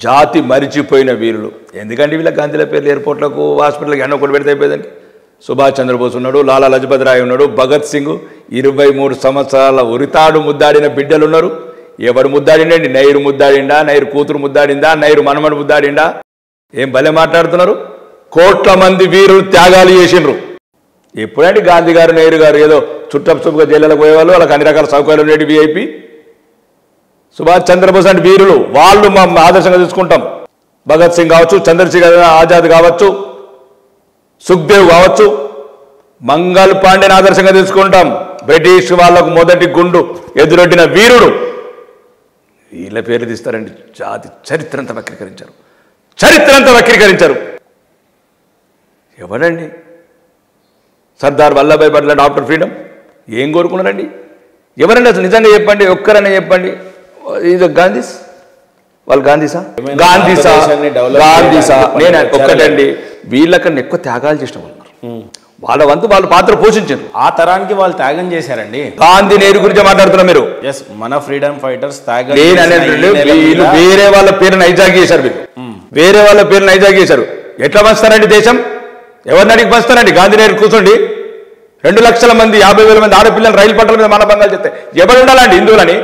జాతి మరిచిపోయిన వీరులు. ఎందుకంటే వీళ్ళ గాంధీల పేర్లు ఎయిర్పోర్ట్లకు హాస్పిటల్కి అన్న ఒకటి పెడితే అయిపోయిందండి. సుభాష్ చంద్రబోస్ ఉన్నాడు, లాలా లజపత్ రాయ్ ఉన్నాడు, భగత్ సింగ్, 23 సంవత్సరాల ఉరితాడు ముద్దాడిన బిడ్డలు ఉన్నారు. ఎవడు ముద్దాడిండండి? నైరు ముద్దాడిండా? నైరు కూతురు ముద్దాడిందా? నైరు మనమడు ముద్దాడిండా? ఏం భలే మాట్లాడుతున్నారు. కోట్ల మంది వీరులు త్యాగాలు చేసిండ్రు. ఎప్పుడంటే గాంధీ గారు, నెహ్రూ గారు ఏదో చుట్టపుగా జైళ్ళకు పోయేవాళ్ళు, వాళ్ళకి అన్ని రకాల సౌకర్యాలు ఉండేవి. విఐపి సుభాష్ చంద్రబోస్ అంటే వీరులు, వాళ్ళు మా ఆదర్శంగా తీసుకుంటాం. భగత్ సింగ్ కావచ్చు, చంద్రశేఖర్ ఆజాద్ కావచ్చు, సుఖ్దేవ్ కావచ్చు, మంగల్ పాండేని ఆదర్శంగా తీసుకుంటాం. బ్రిటిష్ వాళ్లకు మొదటి గుండు ఎదురొడ్డిన వీరుడు. వీళ్ళ పేర్లు తీస్తారండి. జాతి చరిత్రంతా వక్రీకరించారు, చరిత్రంతా వక్రీకరించారు. ఎవడండి సర్దార్ వల్లభాయ్ పటేల్ ఆఫ్టర్ ఫ్రీడమ్ ఏం కోరుకున్నారండి? ఎవరండి అసలు? నిజంగా చెప్పండి, ఒక్కరనే చెప్పండి. ఇది గాంధీస్, వాళ్ళు గాంధీసా? గాంధీసా? గాంధీసా? నేను ఒక్కటండి, వీళ్ళకన్నా ఎక్కువ త్యాగాలు చేసిన వాళ్ళు ఉన్నారు. వాళ్ళ వంతు వాళ్ళ పాత్ర పోషించారు. ఆ తరానికి వాళ్ళు త్యాగం చేశారండి. గాంధీ నేరు గురించి మాట్లాడుతున్నా మీరు. మన ఫ్రీడమ్ ఫైటర్స్ త్యాగం. వీళ్ళు వేరే వాళ్ళ పేరుని హైజాక్ చేశారు. వీళ్ళు వేరే వాళ్ళ పేరుని హైజాక్ చేశారు. ఎట్లా పంచుతారండి దేశం? ఎవరిని అడిగి పంచుతారండి? గాంధీ నేరు కూర్చోండి, 2 లక్షల మంది 50,000 మంది ఆడపిల్లలు రైలు పట్టాల మీద మానభంగాలు చేస్తే ఎవరు ఉండాలండి? హిందువులని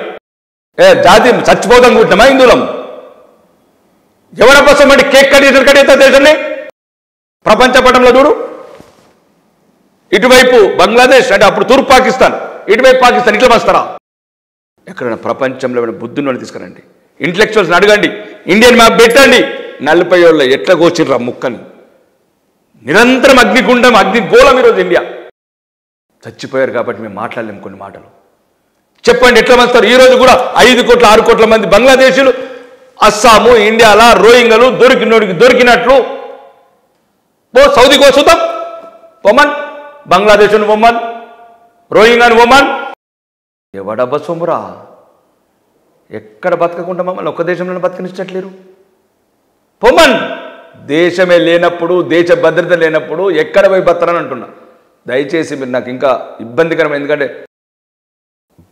జాతి చచ్చిపోతాం కూర్చున్నామా హిందువులం? ఎవరి కోసం అంటే కేక్ కట్టేస్తారు దేశాన్ని. ప్రపంచ పటంలో చూడు, ఇటువైపు బంగ్లాదేశ్ అంటే అప్పుడు తూర్పు పాకిస్తాన్, ఇటువైపు పాకిస్తాన్. ఇట్లా వస్తారా? ఎక్కడైనా ప్రపంచంలో ఏమైనా బుద్ధుని తీసుకురండి, ఇంటలెక్చువల్స్ని అడగండి, ఇండియన్ మ్యాప్ పెట్టండి. 40 ఏళ్ళ ఎట్లా కోచిర్రా ముక్కని. నిరంతరం అగ్నిగుండం, అగ్నిగోళం ఈరోజు ఇండియా. చచ్చిపోయారు కాబట్టి మేము మాట్లాడలేము కొన్ని మాటలు. చెప్పండి ఎట్లా వస్తారు? ఈరోజు కూడా 5 కోట్ల 6 కోట్ల మంది బంగ్లాదేశీలు అస్సాము, ఇండియాలా రోహింగ్యాలు దొరికినోడికి దొరికినట్లు సౌదీకి వస్తుందాం. ఒమన్, బంగ్లాదేశ్ ఒమన్, రోహింగ్యాను ఒమన్. ఎవడబ్బా సొమ్మురా? ఎక్కడ బతకకుండా మమ్మల్ని ఒక్క దేశంలో బతకనిచ్చట్లేరు. పొమ్మన్. దేశమే లేనప్పుడు, దేశ భద్రత లేనప్పుడు ఎక్కడ పోయి బతరని అంటున్నా. దయచేసి మీరు నాకు ఇంకా ఇబ్బందికరమైన, ఎందుకంటే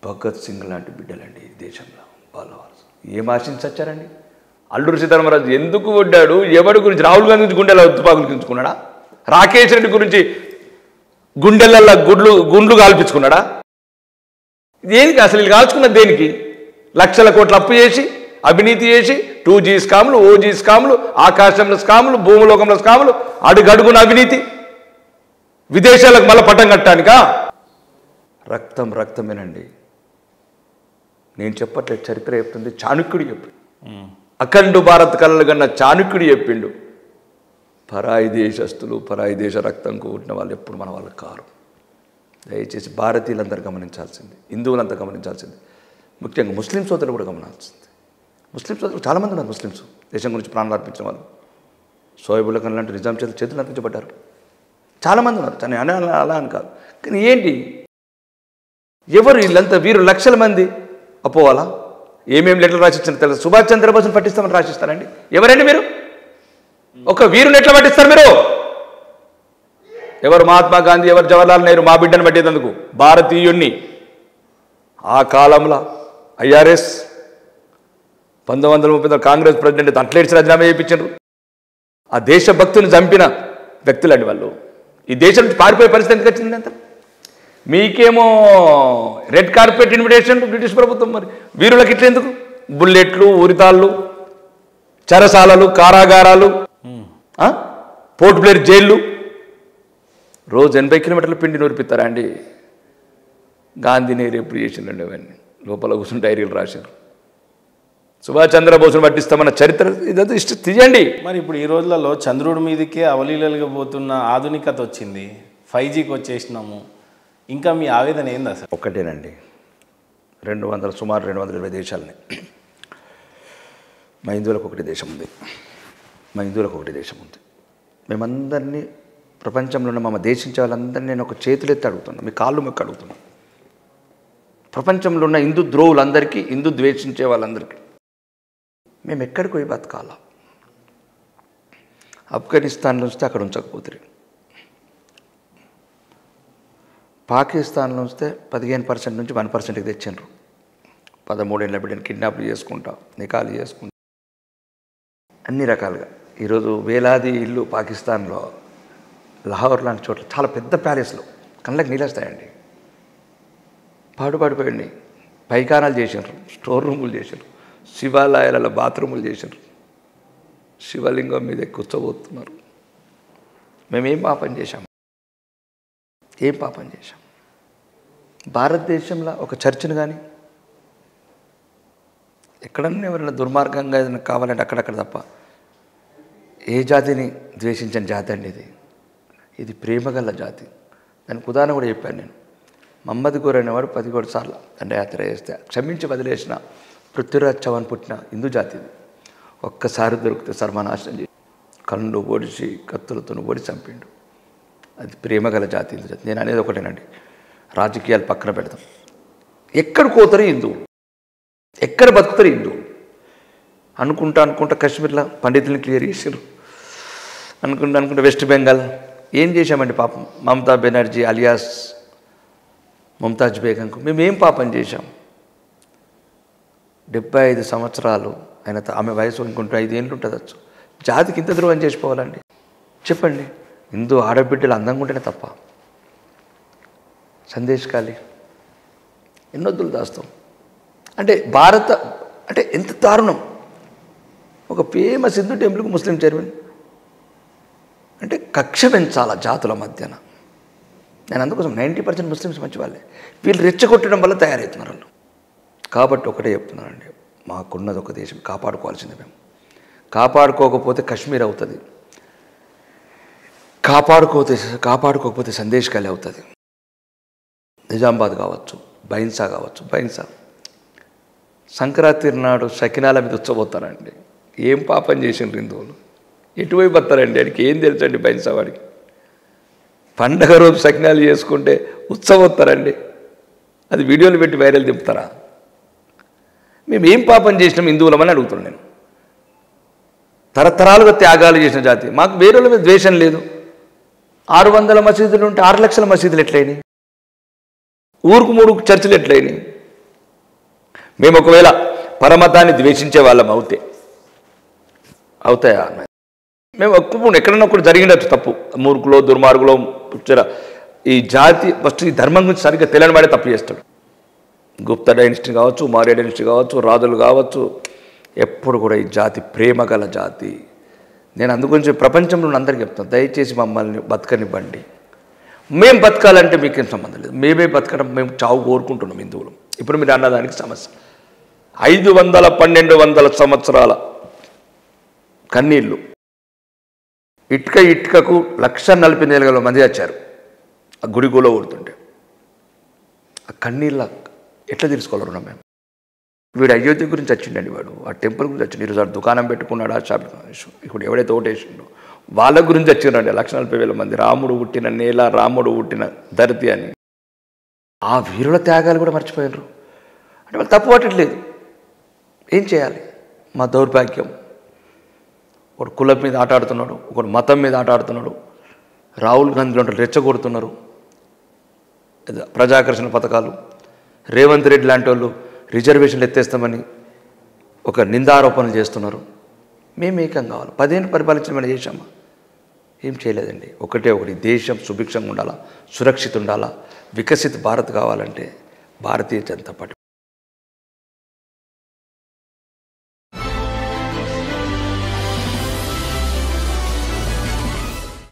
భగత్ సింగ్ లాంటి బిడ్డలండి ఈ దేశంలో. వాళ్ళ ఏం ఆశించచ్చారండి? అల్లూరి సీతారామరాజు ఎందుకు కొడ్డాడు? ఎవడి గురించి? రాహుల్ గాంధీ గురించి గుండెల తుపాకులు కించుకున్నాడా? రాకేష్ రెడ్డి గురించి గుండెలల్లో గుండ్లు కాల్పించుకున్నాడా? దేనికి అసలు? వీళ్ళు కాల్చుకున్నది దేనికి? లక్షల కోట్ల అప్పు చేసి, అవినీతి చేసి, 2G స్కాములు, OG స్కాములు, ఆకాశంలో స్కాములు, భూమిలోకంలో స్కాములు, అడుగడుగున అవినీతి, విదేశాలకు మళ్ళీ పట్టం కట్టడానికా? రక్తం రక్తమేనండి. నేను చెప్పట్లేదు, చరిత్ర చెప్తుంది. చాణుక్యుడు చెప్పిండు. అఖండ భారత్ కలలు కన్నా చాణుక్యుడు చెప్పిండు, పరాయి దేశస్తులు, పరాయి దేశ రక్తం కూడిన వాళ్ళు ఎప్పుడు మన వాళ్ళు కారు. దయచేసి భారతీయులందరూ గమనించాల్సింది, హిందువులంతా గమనించాల్సింది, ముఖ్యంగా ముస్లిం సోదరులు కూడా గమనించాల్సింది. ముస్లిం సోదరులు చాలామంది ఉన్నారు. ముస్లిమ్స్ దేశం గురించి ప్రాణాలు అర్పించిన వాళ్ళు. షోయబుల్ ఖాన్ లాంటి నిజాం చేతులు అందించబడ్డారు. చాలామంది ఉన్నారు. అలా అని కాదు, కానీ ఏంటి? ఎవరు వీళ్ళంతా? వీరు లక్షల మంది అపోవాలా? ఏమేమి లెటర్లు రాసిచ్చిన తెలుసు. సుభాష్ చంద్రబోస్ని పట్టిస్తామని రాసిస్తారండి. ఎవరండి మీరు? ఒక వీరుని ఎట్లా పట్టిస్తారు మీరు? ఎవరు మహాత్మా గాంధీ, ఎవరు జవహర్లాల్ నెహ్రూ? మా బిడ్డను పట్టేందుకు భారతీయుణ్ణి. ఆ కాలంలో IRS 1930 కాంగ్రెస్ ప్రెసిడెంట్ అట్లేడ్చి రాజీనామా చేయించారు. ఆ దేశభక్తుని చంపిన వ్యక్తులండి వాళ్ళు. ఈ దేశం నుంచి పారిపోయే పరిస్థితి ఎందుకు వచ్చింది? అంత మీకేమో రెడ్ కార్పెట్ ఇన్విటేషన్ బ్రిటిష్ ప్రభుత్వం. మరి వీరులకు ఇట్లా ఎందుకు? బుల్లెట్లు, ఉరితాళ్ళు, చెరసాలలు, కారాగారాలు, పోర్ట్ బ్లేర్ జైళ్ళు, రోజు 80 కిలోమీటర్ల పిండి నూరిపిస్తారా అండి? గాంధీ నేరు ఎప్పుడు చేసిండండి అవన్నీ? లోపల కూర్చుని డైరీలు రాశారు. సుభాష్ చంద్రబోస్ను పట్టిస్తామన్న చరిత్ర ఇదంతా తీయండి. మరి ఇప్పుడు ఈ రోజులలో చంద్రుడి మీదకే అవలీలలుగా పోతున్న ఆధునికత వచ్చింది, 5Gకి వచ్చేసినాము. ఇంకా మీ ఆవేదన ఏంది అసలు? ఒక్కటేనండి, సుమారు 220 దేశాలని మా హిందువులకు ఒకటి దేశం ఉంది. మేమందరినీ ప్రపంచంలో ఉన్న మా దేశించే వాళ్ళందరినీ నేను ఒక చేతులెత్తి అడుగుతున్నాను, మీ కాళ్ళు మొక్కి అడుగుతున్నాను. ప్రపంచంలో ఉన్న హిందూ ద్రోవులందరికీ, హిందూ ద్వేషించే వాళ్ళందరికీ మేము ఎక్కడికి పోయి బతకాలా? ఆఫ్ఘనిస్తాన్లో వస్తే అక్కడ ఉంచకపోతే, పాకిస్తాన్లో వస్తే 15% నుంచి 1%కి తెచ్చిండ్రు. 13 ఏళ్ళ బిడ్డని కిడ్నాప్లు చేసుకుంటా, నికాలు చేసుకుంటా. అన్ని రకాలుగా ఈరోజు వేలాది ఇల్లు పాకిస్తాన్లో లాహోర్ లాంటి చోట్ల చాలా పెద్ద ప్యాలెస్లు కళ్ళకి నీళ్ళొస్తాయండి. పాడుపడిపోయండి. పైకానాలు చేసినారు, స్టోర్ రూములు చేశారు, శివాలయాలలో బాత్రూములు చేశారు, శివలింగం మీద కూర్చోబోతున్నారు. మేమేం పాపం చేశాం? ఏం పాపం చేశాం? భారతదేశంలో ఒక చర్చిని కానీ ఎక్కడన్నా ఎవరైనా దుర్మార్గంగా ఏదైనా కావాలంటే అక్కడక్కడ తప్ప ఏ జాతిని ద్వేషించని జాతి అండి ఇది. ఇది ప్రేమగల జాతి. దానికి ఉదాహరణ కూడా చెప్పాను నేను. మహమ్మద్ గోర్ అనేవాడు 11 సార్లు దండయాత్ర చేస్తే క్షమించి వదిలేసిన పృథ్వీరాజ్ చౌహాన్ పుట్టిన హిందూ జాతి ఇది. ఒక్కసారి దొరికితే సర్వనాశనం చేసి కళ్ళు పొడిచి కత్తులతో పొడి చంపిండు. అది ప్రేమగల జాతి హిందూ జాతి. నేను అనేది ఒకటేనండి, రాజకీయాలు పక్కన పెడతాం. ఎక్కడ పోతారు హిందువులు, ఎక్కడ బతుకుతారు హిందువులు? అనుకుంటా కాశ్మీర్లో పండితుల్ని క్లియర్ చేశారు. అనుకుంటా వెస్ట్ బెంగాల్ ఏం చేశామండి పాపం? మమతా బెనర్జీ అలియాస్ ముంతాజ్ బేగంకు మేమేం పాపం చేశాం? 75 సంవత్సరాలు ఆయన ఆమె వయసు అనుకుంటే 5 ఏళ్ళు ఉంటుందచ్చు. జాతికి ఇంత ద్రోహం చేసిపోవాలండి? చెప్పండి. హిందూ ఆడబిడ్డలు అందంగా ఉంటేనే తప్ప. సందేశ్ ఖాళీ ఎన్నొద్దులు దాస్తాం అంటే అంటే ఎంత దారుణం. ఒక ఫేమస్ హిందూ టెంపుల్కి ముస్లిం చైర్మన్ అంటే కక్ష పెంచాలా జాతుల మధ్యన. నేను అందుకోసం 90% ముస్లిమ్స్ మంచి వాళ్ళే. వీళ్ళు రెచ్చగొట్టడం వల్ల తయారవుతున్నారు వాళ్ళు. కాబట్టి ఒకటే చెప్తున్నానండి, మాకున్నది ఒక దేశం, కాపాడుకోవాల్సిందే. మేము కాపాడుకోకపోతే కాశ్మీర్ అవుతుంది, కాపాడుకోకపోతే సందేశ్ ఖాళీ అవుతుంది. నిజామాబాద్ కావచ్చు, బైన్సా కావచ్చు. బైన్సా సంక్రాంతి నాడు సకినాల మీద ఉచ్చబోతారండి. ఏం పాపం చేసిండ్రు హిందువులు? ఎటువైపు వస్తారండి? వాడికి ఏం తెలుసండి బైన్సా వాడికి? పండగ రోజు సకినాలు చేసుకుంటే ఉత్సవస్తారండి. అది వీడియోలు పెట్టి వైరల్ దింపుతారా? మేము ఏం పాపం చేసినాం హిందువులమని అడుగుతున్నాను నేను. తరతరాలుగా త్యాగాలు చేసిన జాతి. మాకు వేరే మీద ద్వేషం లేదు. 600 మసీదులు ఉంటే 6 లక్షల మసీదులు ఎట్లయినాయి? ఊరుకు 3 చర్చిలు ఎట్లయినాయి? మేము ఒకవేళ పరమతాన్ని ద్వేషించే వాళ్ళం అవుతాయా? మేము ఒప్పుకోండి, ఎక్కడన్నా ఒకటి జరిగినట్టు తప్పు, మూర్ఖులో దుర్మార్గులో ఈ జాతి ఫస్ట్ ఈ ధర్మం గురించి సరిగ్గా తెలియని వాడే తప్పు చేస్తాడు. గుప్తా డైనస్టీ కావచ్చు, మౌర్య డైనస్టీ కావచ్చు, రాజులు కావచ్చు, ఎప్పుడు కూడా ఈ జాతి ప్రేమగల జాతి. నేను అందుగురించి ప్రపంచంలో అందరికీ చెప్తాను, దయచేసి మమ్మల్ని బతకనివ్వండి. మేము బతకాలంటే మీకేం సంబంధం లేదు. మేమే బతకడం, మేము చావు కోరుకుంటున్నాం హిందువులు. ఇప్పుడు మీరు అన్నదానికి సమస్య 500-1200 సంవత్సరాల కన్నీళ్ళు. ఇటుకకు 1,40,000 మంది వచ్చారు ఆ గుడిగోలో ఊడుతుంటే. ఆ కన్నీళ్ళ ఎట్లా తీసుకోగలరు? మేము వీడు అయోధ్య గురించి వచ్చిండండి, వాడు ఆ టెంపుల్ గురించి వచ్చిండు. ఈరోజు దుకాణం పెట్టుకున్నాడు, ఆ షాపింగ్. ఇప్పుడు ఎవడైతే ఓటేసిండో వాళ్ళ గురించి వచ్చిండండి 1,40,000 మంది. రాముడు పుట్టిన నేల, రాముడు పుట్టిన ధరతి అని. ఆ వీరుల త్యాగాలు కూడా మర్చిపోయారు. అంటే వాళ్ళు తప్పు పట్టట్లేదు. ఏం చేయాలి? మా దౌర్భాగ్యం. ఒకడు కులం మీద ఆట ఆడుతున్నాడు, ఒకడు మతం మీద ఆట ఆడుతున్నాడు. రాహుల్ గాంధీలో రెచ్చగొడుతున్నారు ప్రజాకర్షణ పథకాలు. రేవంత్ రెడ్డి లాంటి వాళ్ళు రిజర్వేషన్లు ఎత్తేస్తామని ఒక నిందారోపణలు చేస్తున్నారు. మేము ఏకం కావాలి. 10 ఏళ్ళు పరిపాలించిన మనం చేశామా? ఏం చేయలేదండి. ఒకటి దేశం సుభిక్షంగా ఉండాలా, సురక్షిత ఉండాలా, వికసిత భారత్ కావాలంటే భారతీయ జనతా పార్టీ